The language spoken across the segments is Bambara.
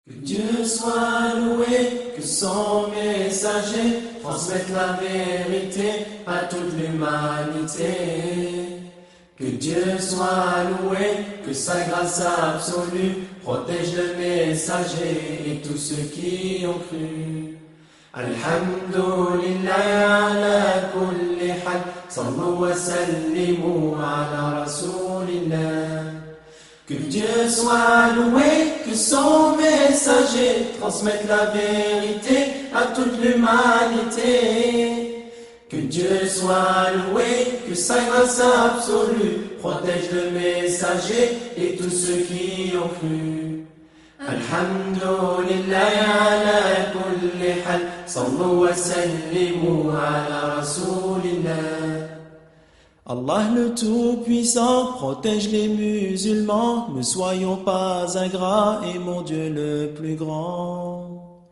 Que Dieu soit loué, que son messager transmette la vérité à toute l'humanité. Que Dieu soit loué, que sa grâce absolue protège le messager et tous ceux qui ont cru. Alhamdulillah ala kulli hal, sallu wa sallimu ala rasulillah. Que Dieu soit loué, que son messager transmette la vérité à toute l'humanité. Que Dieu soit loué, que sa grâce absolue protège le messager et tous ceux qui ont cru. Alhamdulillah ala kulli hal, sallu wa sallimu ala rasulillah. Allah le Tout-Puissant protège les musulmans, ne soyons pas ingrats, et mon Dieu le plus grand.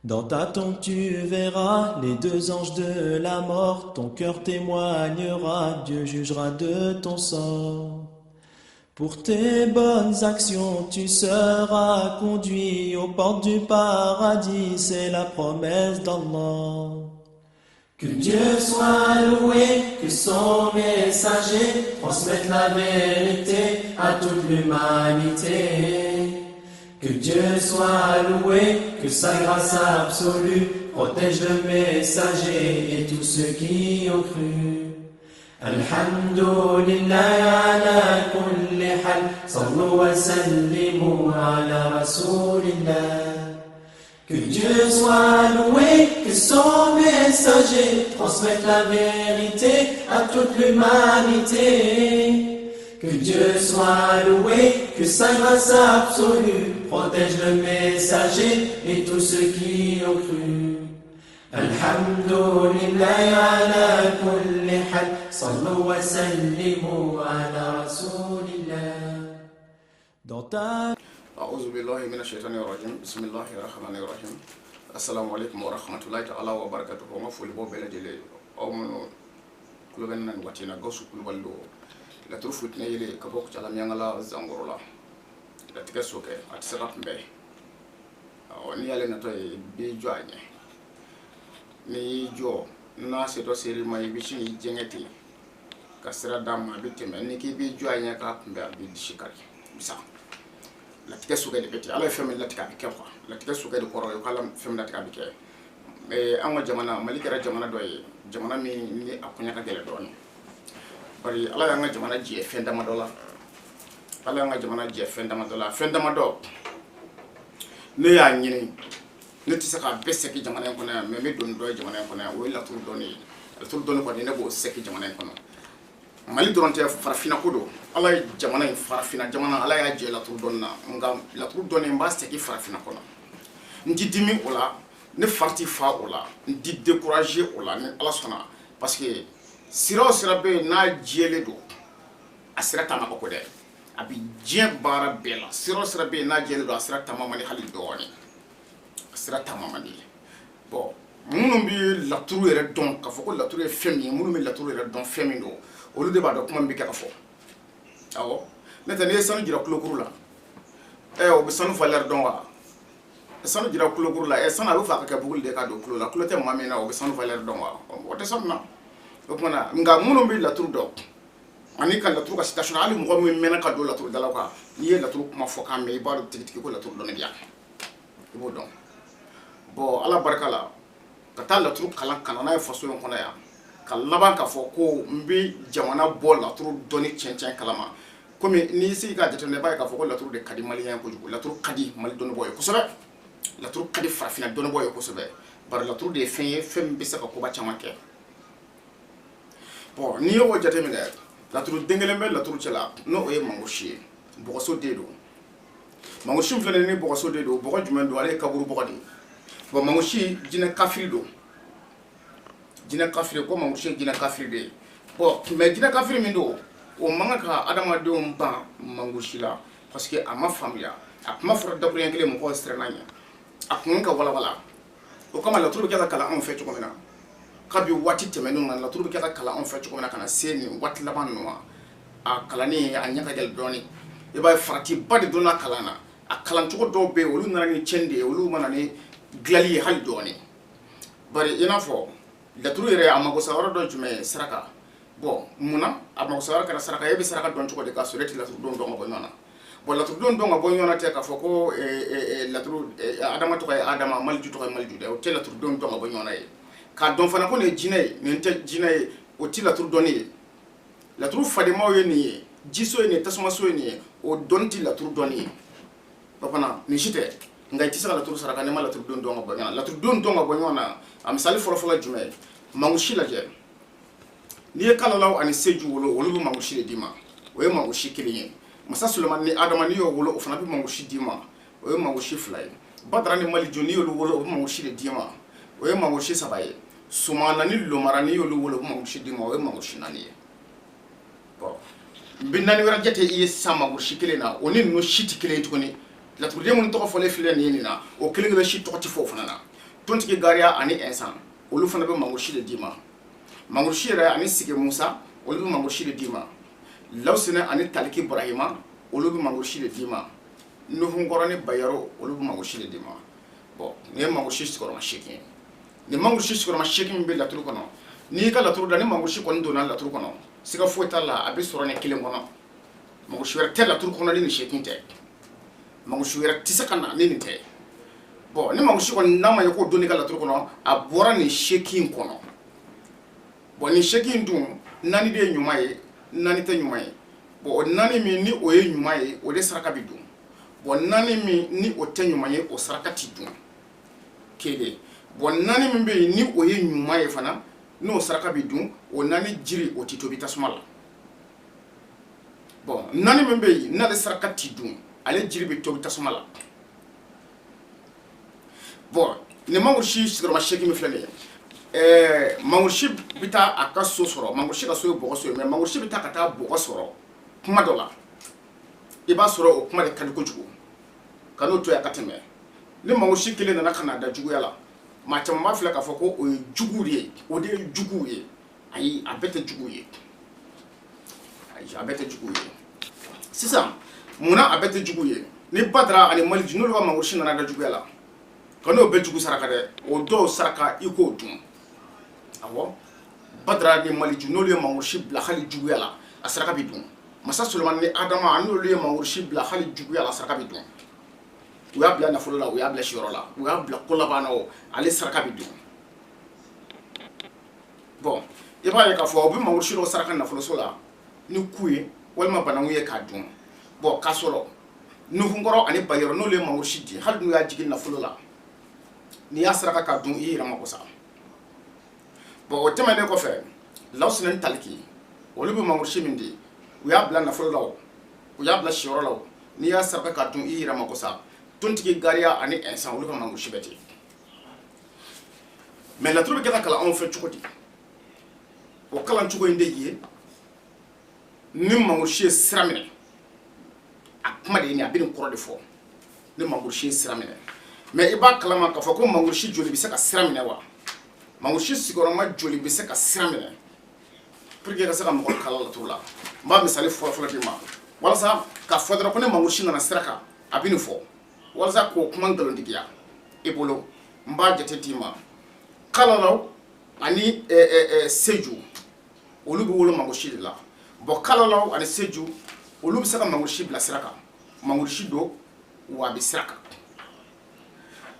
Dans ta tombe tu verras les deux anges de la mort, ton cœur témoignera, Dieu jugera de ton sort. Pour tes bonnes actions tu seras conduit aux portes du paradis, c'est la promesse d'Allah. Que Dieu soit loué, que son messager transmette la vérité à toute l'humanité. Que Dieu soit loué, que sa grâce absolue protège le messager et tous ceux qui ont cru. Alhamdulillah ala kulli hal, sallu wa sallimu ala rasulillah. Que Dieu soit loué, que son messager transmette la vérité à toute l'humanité. Que Dieu soit loué, que sa grâce absolue protège le messager et tous ceux qui ont cru. Alhamdulillah ala kulli hal, sallu wa sallimu ala rasulillah. Dans ta أعوذ بالله من الشيطان الرجيم بسم الله الرحمن الرحيم السلام عليكم ورحمة الله تعالى وبركاته وما فول بو بلا ديلي أو من كل بنا نواتينا غوسو كل بلو لا تروفوت نيلي كبوك تعلم يانغلا زانغورولا لا تكسوك أتسرق مبي وني على نتوي بيجواني ni jo na se to seri mai bishini jengeti kasra dam abiteme ni ki bi joanya ka mbe abi dishikari bisa la tika suga de beti ala femme la tika ke quoi la tika suga de koro yo kala femme la tika bike anga jamana malikara jamana doy jamana mi ni akunya ka gele don bari ala anga jamana je fenda madola ala anga jamana je fenda mado ne ya nyini ne ti saka besse ki jamana ko na me don doy jamana ko na o la tur doni ko ne bo seki jamana ko no mali doronte farafina kodo ala jamana farafina jamana ala ya je la tur donna ngam la tur donni mbaste ki farafina kono ndi dimi ola ne farti fa ola ndi décourager ola ne ala sona parce que sira be na jele do asira tama ko de abi je bara bela sira be na jele do asira tama mani hali do woni asira tama mani bon munu bi la tur yere don ka foko la tur e femi munu bi la tur yere don femi do olu de ba do kuma mbike ka fo awo netane sanu jira kulokuru la o be sanu faler don wa sanu jira kulokuru la sanu alu fa ka bugul de ka do kulo la kulo te mame na o be sanu faler don wa o te sonna o kuma nga munu bi la tur do ani kan la tur ka station ali mo mo mena ka do la tur dala ka ni la tur kuma fo ka me ba do tiki ko la tur do ne biya ibo don bo ala barkala ka ta la tur kala kana na faso yon kona ya laban ka fo ko mbi jamana bol la turu doni chencen kalama comme ni si ka jete ne bay ka fo ko la turu de kadi malien ko jugo la turu kadi mal doni boy ko sobe la turu kadi farafina doni boy ko sobe bar la turu de fem bi saka ko ba chamake bon ni o jete mi la turu dengelembe la turu cela no o e mangoshi bo so dedo mangoshi flene ni bo so dedo bo jumen do ale kaburu bo di bo mangoshi jina kafirido jina kafiri ko mamushi jina kafiri be bon mais jina kafiri min do o manga ka adama do mba mangushila parce que ama famia akuma fura da kule ngele mo ko strenanya akun ka wala o kama la turbe kala on fait ko mena kabi wati temenu na la turbe kala on fait ko mena kana seni wati laban no a kala ni anya ka gel doni e bay farati badi dona kala na a kalancogo dɔw be olu nana ni cɛn de ye olu mana ni gilali ye hali dɔɔni bari i n'a fɔ laturu yɛrɛ a mago sa yɔrɔ dɔ jumɛn ye saraka bon munna a mago sa yɔrɔ kɛra saraka e bɛ saraka dɔn cogo di k'a sɔrɔ e tɛ laturu don dɔn ka bɔ ɲɔgɔn na bon laturu don dɔn ka bɔ ɲɔgɔn na tɛ k'a fɔ ko laturu adama tɔgɔ ye adama maliju tɔgɔ ye maliju dɛ o tɛ laturu don dɔn ka bɔ ɲɔgɔn na ye k'a dɔn fana ko nin ye jinɛ ye nin tɛ jinɛ ye o tɛ laturu dɔnni ye laturu fademaw ye nin ye jiso ye nin ye tasumaso ye nin ye o dɔnni tɛ laturu dɔnni ye o fana nin si tɛ nka i tɛ se ka laturu saraka n'i ma laturu don dɔn ka bɔ ɲɔgɔn na laturu don dɔn ka bɔ ɲɔgɔn na a misali fɔlɔfɔlɔ ye jumɛn ye mangusi lajɛ n'i ye kalalaw ani seju wolo olu bɛ mangusi de d'i ma o ye mangusi kelen ye masa sulemani ni adama n'i y'o wolo o fana bɛ mangusi d'i ma o ye mangusi fila ye badara ni maliju n'i y'olu wolo o bɛ mangusi de d'i ma o ye mangusi saba ye sumana ni lomara n'i y'olu wolo o bɛ mangusi d'i ma o ye mangusi naani ye bon n bɛ naani wɛrɛ jate i ye sisan mangusi kelen na o ni ninnu si tɛ kelen ye tuguni laturuden minnu tɔgɔ fɔlen filɛ nin ye nin na o kelen kelen si tɔgɔ tɛ fɔ o fana na tontigi gariya ani ɛnsan olu fana bɛ mangusi de d'i ma mangusi yɛrɛ ani sigi musa olu bɛ mangusi de d'i ma lawusina ani taliki burahima olu bɛ mangusi de d'i ma nuhunkɔrɔ ni bayaro olu bɛ mangusi de d'i ma bon nin ye mangusi sigiyɔrɔma 8 ye nin mangusi sigiyɔrɔma 8 min bɛ laturu kɔnɔ n'i y'i ka laturu da ni mangusi kɔni donna laturu kɔnɔ siga foyi t'a la a bɛ sɔrɔ nin kelen kɔnɔ mangusi wɛrɛ tɛ laturu kɔnɔ ni nin 8 tɛ mangusi wɛrɛ tɛ se ka na ni nin tɛ bon ni mangusi kɔni n'a ma ye k'o donni ka laturu kɔnɔ a bɔra nin 8 kɔnɔ bon nin 8 dun naani de ye ɲuman ye naani tɛ ɲuman ye bon o naani min ni o ye ɲuman ye o de saraka bɛ dun bon naani min ni o tɛ ɲuman ye o saraka tɛ dun kelen bon naani min bɛ yen ni o ye ɲuman ye fana n'o saraka bɛ dun o naani jiri o tɛ tobi tasuma la bon naani min bɛ yen n'ale saraka tɛ dun ale jiri bɛ tobi tasuma la bon nin mangusi sigiyɔrɔma 8 min filɛ nin ye mangusi bɛ taa a ka so sɔrɔ mangusi ka so ye bɔgɔ so ye mais mangusi bɛ taa ka taa bɔgɔ sɔrɔ kuma dɔ la i b'a sɔrɔ o kuma de ka di kojugu ka n'o to yen a ka tɛmɛ ni mangusi kelen nana ka na da juguya la maa caman b'a filɛ k'a fɔ ko o ye jugu de ye o de ye jugu ye ayi a bɛɛ tɛ jugu ye ayi a bɛɛ tɛ jugu ye sisan munna a bɛɛ tɛ jugu ye ni badara ani maliju n'olu ka mangusi nana da juguya la ka n'o bɛɛ jugu saraka dɛ o dɔw saraka i k'o dun awɔ badara ni maliju n'olu ye mangusi bila hali juguya la a saraka bɛ dun masa sulemani ni adama n'olu ye mangusi bila hali juguya la a saraka bɛ dun u y'a bila nafolo la u y'a bila siyɔrɔ la u y'a bila ko laban na o ale saraka bɛ dun bon i b'a ye k'a fɔ u bɛ mangusi dɔw saraka nafoloso la ni ku ye walima bananku ye k'a dun bon k'a sɔrɔ nuhunkɔrɔ ani bayɔrɔ n'olu ye mangusi di hali n'u y'a jigin nafolo la n'i y'a saraka k'a dun i yɛrɛ mako sa bon o tɛmɛnen kɔfɛ lawusina ni taliki olu bɛ mangusi min di u y'a bila nafolo la o u y'a bila siyɔrɔ la o n'i y'a saraka k'a dun i yɛrɛ mako sa tontigi gariya ani ɛnsan olu ka mangusi bɛ ten mais laturu bɛ kɛ ka kalan anw fɛ cogo di o kalan cogo in de ye ni mangusi ye sira minɛ a kuma de ye nin a bɛ nin kɔrɔ de fɔ ni mangusi ye sira minɛ mais i b'a kalama k'a fɔ ko mangusi joli bɛ se ka sira minɛ wa mangusi sigiyɔrɔma joli bɛ se ka sira minɛ pour que ka se ka mɔgɔ kala laturu la n b'a misali fɔlɔ di ma walasa k'a fɔ dɔrɔn ko ni mangusi nana sira kan a bɛ nin fɔ walasa k'o kuma nkalontigiya i bolo n b'a jate d'i ma kalalaw ani seju olu bɛ wolo mangusi de la bon kalalaw ani seju olu bɛ se ka mangusi bila sira kan mangusi don wa a bɛ sira kan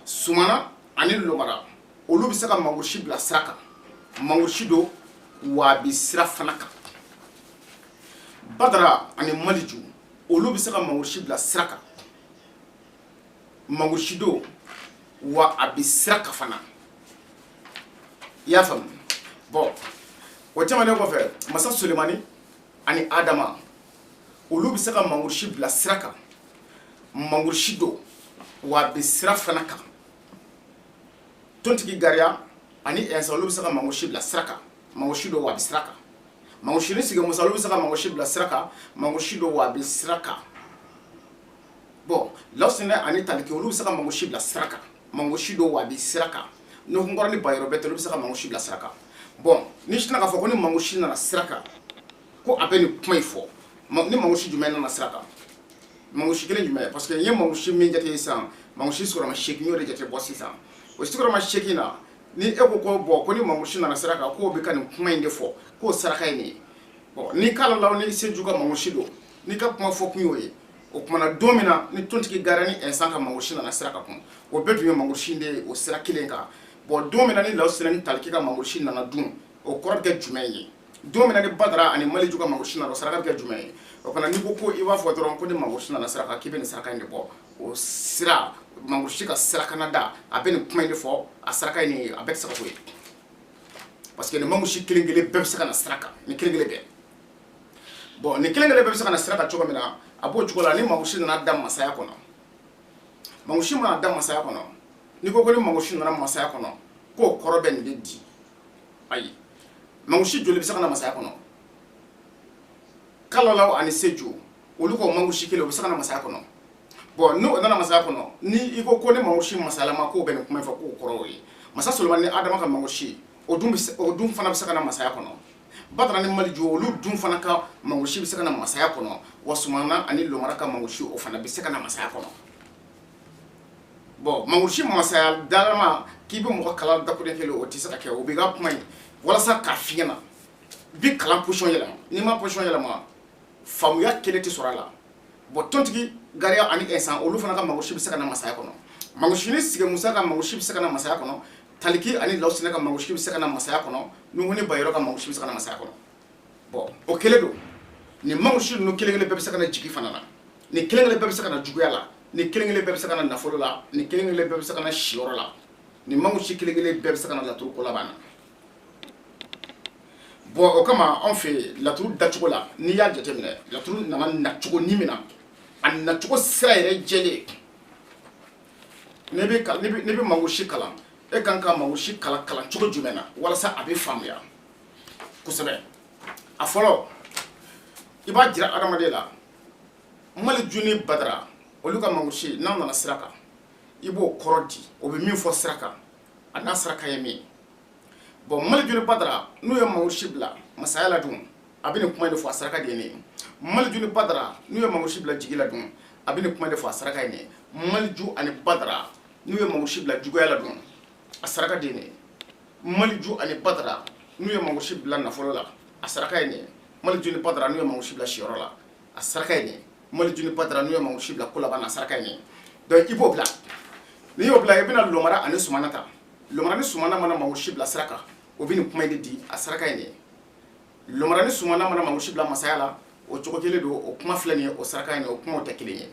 sumana ani lomara olu bɛ se ka mangusi bila sira kan mangusi don wa a bɛ sira fana kan badara ani maliju olu bɛ se ka mangusi bila sira kan mangusi don wa a bɛ sira kan fana i y'a faamu bon o tɛmɛnen kɔfɛ masa sulemani ani adama olu bɛ se ka mangusi bila sira kan mangusi don wa a bɛ sira fana kan tontigi gariya ani ɛnsa olu bɛ se ka mangusi bila sira kan mangusi don wa a bɛ sira kan mangusi ni sigi musa olu bɛ se ka mangusi bila sira kan mangusi don wa a bɛ sira kan bon lawusina ani taliki olu bɛ se ka mangusi bila sira kan mangusi don wa a bɛ sira kan nuhunkɔrɔ ni bayɔrɔ bɛɛ tɛ olu bɛ se ka mangusi bila sira kan bon ni sinna k'a fɔ ko ni mangusi nana sira kan ko a bɛ nin kuma in fɔ ni mangusi jumɛn nana sira kan mangushi kelen jumɛn parce que ye mangushi min jate sisan mangushi sigiyɔrɔma 8 y'o de jate bɔ sisan o sigiyɔrɔma 8 na ni e ko ko bɔn ko ni mangushi nana sira kan k'o bɛ ka nin kuma in de fɔ k'o saraka ye nin ye bon ni kala law ni Seju ka mangushi don ni ka kuma fɔ kun y'o ye o kumana don min na ni tontigi gara ni Insan ka mangushi nana sira kan kun o bɛɛ tun ye mangushi de ye o sira kelen kan bon don min na ni Lawusina ni Taliki ka mangushi nana dun o kɔrɔ bɛ kɛ jumɛn ye don min na ni Badara ani Maliju ka mangushi nana o saraka bɛ kɛ jumɛn ye o fana n'i ko ko i b'a fɔ dɔrɔn ko ni mangushi nana sira kan k'i bɛ nin saraka in de bɔ o sira mangushi ka sirakana da a bɛ nin kuma in de fɔ a saraka in ye a bɛɛ tɛ se ka k'o ye parce que ni mangushi kelen kelen bɛɛ bɛ se ka na sira kan ni kelen kelen bɛɛ bon ni kelen kelen bɛɛ bɛ se ka na sira kan cogo min na a b'o cogo la ni mangushi nana da masaya kɔnɔ mangushi mana da masaya kɔnɔ n'i ko ni mangushi nana masaya kɔnɔ k'o kɔrɔ bɛ nin de di ayi mangushi joli bɛ se ka na masaya kɔnɔ Kalalaw ani Seju olu ko mangushi kelen o bɛ se ka na masaya kɔnɔ bon n'o nana masaya kɔnɔ ni i ko ni mangushi masalama k'o bɛ nin kuma in fɔ k'o kɔrɔ o ye masa Solomani ni Adama ka mangushi o dun fana bɛ se ka na masaya kɔnɔ Badara ni Maliju olu dun fana ka mangushi bɛ se ka na masaya kɔnɔ wa Sumana ani Lomara ka mangushi o fana bɛ se ka na masaya kɔnɔ bon mangushi masaya dalama k'i bɛ mɔgɔ kalan dakuden kelen o tɛ se ka kɛ o bɛ ka kuma in walasa k'a f'i ɲɛna bi kalan position yɛlɛma n'i ma position yɛlɛma faamuya kelen tɛ sɔrɔ a la bon tontigi Gariya ani Insan olu fana ka mangushi bɛ se ka na masaya kɔnɔ mangushi ni Sigimusa ka mangushi bɛ se ka na masaya kɔnɔ Taliki ani Lawusina ka mangushi bɛ se ka na masaya kɔnɔ Nuhu ni Bayero ka mangushi bɛ se ka na masaya kɔnɔ bon o kelen don ni mangushi ninnu kelen kelen bɛɛ bɛ se ka na jigi fana na ni kelen kelen bɛɛ bɛ se ka na juguya la ni kelen kelen bɛɛ bɛ se ka na nafolo la ni kelen kelen bɛɛ bɛ se ka na siyɔrɔ la ni mangushi kelen kelen bɛɛ bɛ se ka na laturu ko laban na bon o kama anw fɛ laturu dacogo la n'i y'a jateminɛ laturu nana nacogo ni min na a nacogo sira yɛrɛ jɛlen n'i bɛ mangushi kalan e kan ka mangushi kalan cogo jumɛn na walasa a bɛ faamuya kosɛbɛ a fɔlɔ i b'a jira adamaden la Maliju ni Badara olu ka mangushi n'aw nana sira kan i b'o kɔrɔ di o bɛ min fɔ sira kan a n'a saraka ye min bon Maliju ni Badara n'u ye mangushi bila masaya la dun a bɛ nin kuma de fɔ a saraka de ye nin Maliju ni Badara n'u ye mangushi bila jigi la dun a bɛ nin kuma de fɔ a saraka ye nin Maliju ani Badara n'u ye mangushi bila juguya la dun a saraka de ye nin Maliju ani Badara n'u ye mangushi bila nafolo la a saraka ye nin Maliju ni Badara n'u ye mangushi bila siyɔrɔ la a saraka ye nin Maliju ni Badara n'u ye mangushi bila ko laban a saraka ye nin donc i b'o bila n'i y'o bila i bɛna Lomara ani Sumana ta Lomara ni Sumana mana mangushi bila sira kan o bɛ nin kuma in de di a saraka ye nin Lomara ni Sumana mana mangushi bila masaya la o cogo kelen don o kuma filɛ nin ye o saraka ye nin o kumaw tɛ kelen ye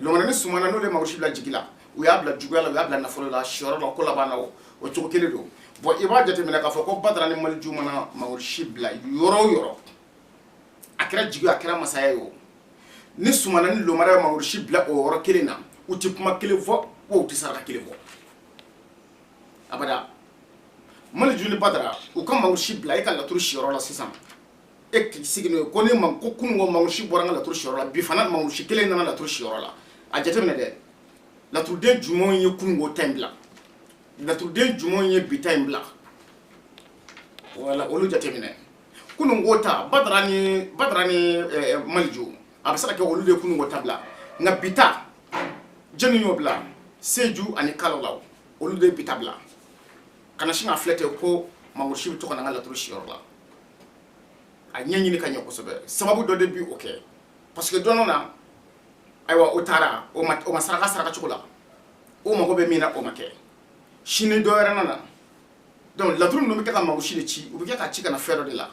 Lomara ni Sumana n'olu ye mangushi bila jigi la u y'a bila juguya la u y'a bila nafolo la siyɔrɔ la ko laban na o cogo kelen don bon i b'a jateminɛ k'a fɔ ko Badara ni Maliju mana mangushi bila yɔrɔ o yɔrɔ a kɛra jigi a kɛra masaya ye o ni Sumana ni Lomara ye mangushi bila o yɔrɔ kelen na u tɛ kuma kelen fɔ wa u tɛ saraka kelen fɔ abada Maliju ni Badara u ka mangushi bila e ka laturu siyɔrɔ la sisan e k'i sigi n'o ye ko ko kunun ko mangushi bɔra n ka laturu siyɔrɔ la bi fana mangushi kelen nana laturu siyɔrɔ la a jateminɛ dɛ laturuden jumɛnw ye kunun ko ta in bila laturuden jumɛnw ye bi ta in bila wala olu jateminɛ kunun ko ta Badara ni Maliju a bɛ se ka kɛ olu de kunun ko ta bila nka bi ta jɛni y'o bila Seju ani Kalalaw olu de bi ta bila kana sin ka filɛ ten ko mangushi bɛ to ka na n ka laturu siyɔrɔ la a ɲɛɲini ka ɲɛ kosɛbɛ sababu dɔ de bi o kɛ parce que dɔɔnin na ayiwa o taara o ma saraka cogo la o mago bɛ min na o ma kɛ sini dɔ wɛrɛ nana donc laturu ninnu bɛ kɛ ka mangushi de ci u bɛ kɛ ka ci ka na fɛn dɔ de la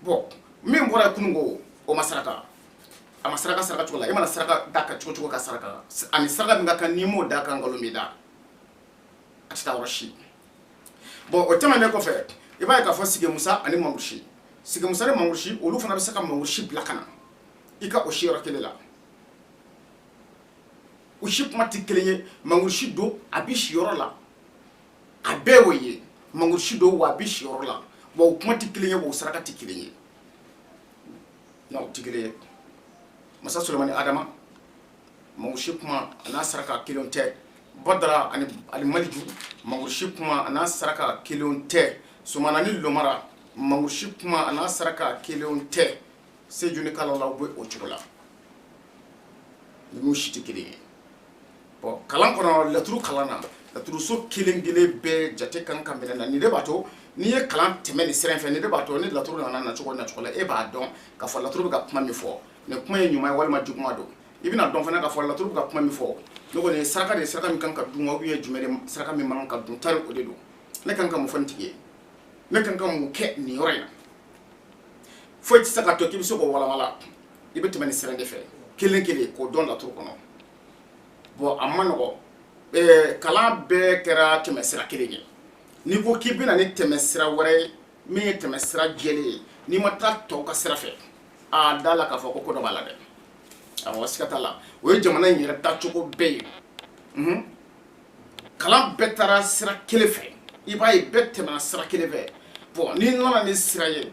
bon min bɔra kunun ko o ma saraka a ma saraka cogo la i mana saraka da ka cogo ka saraka ani saraka min ka kan n'i m'o da kan nkalon b'i da a tɛ taa yɔrɔ si bon o tɛmɛnen kɔfɛ i b'a ye k'a fɔ Sigimusa ani mangushi Sigimusa ni mangushi olu fana bɛ se ka mangushi bila ka na i ka o si yɔrɔ kelen la o si kuma tɛ kelen ye mangushi don a bɛ siyɔrɔ la a bɛɛ y'o ye mangushi don wa a bɛ siyɔrɔ la wa o kuma tɛ kelen ye wa o saraka tɛ kelen ye non o tɛ kelen ye masa Solomani Adama mangushi kuma a n'a saraka kelenw tɛ Badara ani Maliju mangushi kuma a n'a saraka kelenw tɛ Sumana ni Lomara mangushi kuma a n'a saraka kelenw tɛ Seju ni Kalalaw bɛ o cogo la nu shiti kelen bon kalan kono laturu kalana laturu so kelen gele be jate kan kan bena ni de bato ni ye kalan tɛmɛ ni sira fɛ ni de bato ni laturu na cogo la e b'a dɔn ka fɔ laturu bɛ ka kuma min fɔ ne kuma ye ɲuman ye walima juguma don i bɛna dɔn fana ka fɔ laturu bɛ ka kuma min fɔ ne kɔni saraka de saraka min kan ka dun ou bien jumɛn de saraka min man ka dun tari o de don ne kan ka mun fɔ nin tigi ye ne kan ka mun kɛ nin yɔrɔ in na foyi tɛ se ka to k'i bɛ se k'o walawala i bɛ tɛmɛ ni sira de fɛ kelen kelen k'o dɔn laturu kɔnɔ bon a ma nɔgɔ kalan bɛɛ kɛra tɛmɛ sira kelen ye n'i ko k'i bɛna ni tɛmɛ sira wɛrɛ ye min ye tɛmɛ sira jɛlen ye n'i ma taa tɔw ka sira fɛ a da la k'a fɔ ko dɔ b'a la dɛ awɔ siga t'a la o ye jamana in yɛrɛ taacogo bɛɛ ye kalan bɛɛ taara sira kelen fɛ i b'a ye bɛɛ tɛmɛna sira kelen fɛ bon n'i nana ni sira ye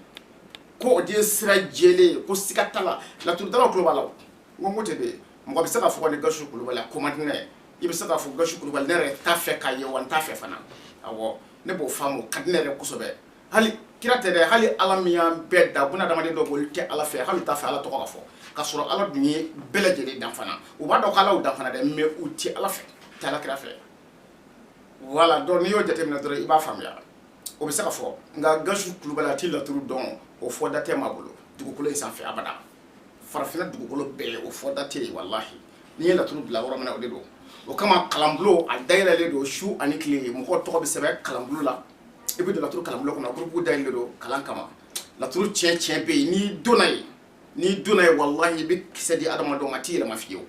ko o de ye sira jɛlen ye ko siga t'a la laturudalaw tulo b'a la n ko tɛ de mɔgɔ bɛ se k'a fɔ ni Gawusu Kulubali a ko man di ne ye i bɛ se k'a fɔ Gawusu Kulubali ne yɛrɛ t'a fɛ k'a ye wa n t'a fɛ fana awɔ ne b'o faamu ka di ne yɛrɛ kosɛbɛ hali kira tɛ dɛ hali ala min y'an bɛɛ da bunadamaden dɔw b'olu tɛ ala fɛ hali t'a fɛ ala tɔgɔ ka fɔ k'a sɔrɔ ala dun ye bɛɛ lajɛlen dan fana u b'a dɔn k'ala y'u dan fana dɛ mais u tɛ ala fɛ tɛ ala kira fɛ voilà donc n'i y'o jateminɛ dɔrɔn i b'a faamuya o bɛ se ka fɔ nka Gawusu Kulubali a tɛ laturu dɔn o fɔda tɛ maa bolo dugukolo in sanfɛ abada farafinna dugukolo bɛɛ o fɔda tɛ yen walahi n'i ye laturu bila yɔrɔ min na o de don o kama kalanbulon a dayɛlɛlen don su ani tile mɔgɔ tɔgɔ bɛ sɛbɛn kalanbulon la i bɛ don laturu kalanbulon kɔnɔ groupe dayɛlɛlen don kalan kama laturu tiɲɛ bɛ yen n'i donna ye walahi i bɛ kisɛ di adamadenw ma a t'i yɛlɛma fiyewu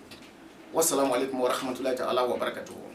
wassalamu alaikum wa rahmatulahi ta'ala wa barakatuhu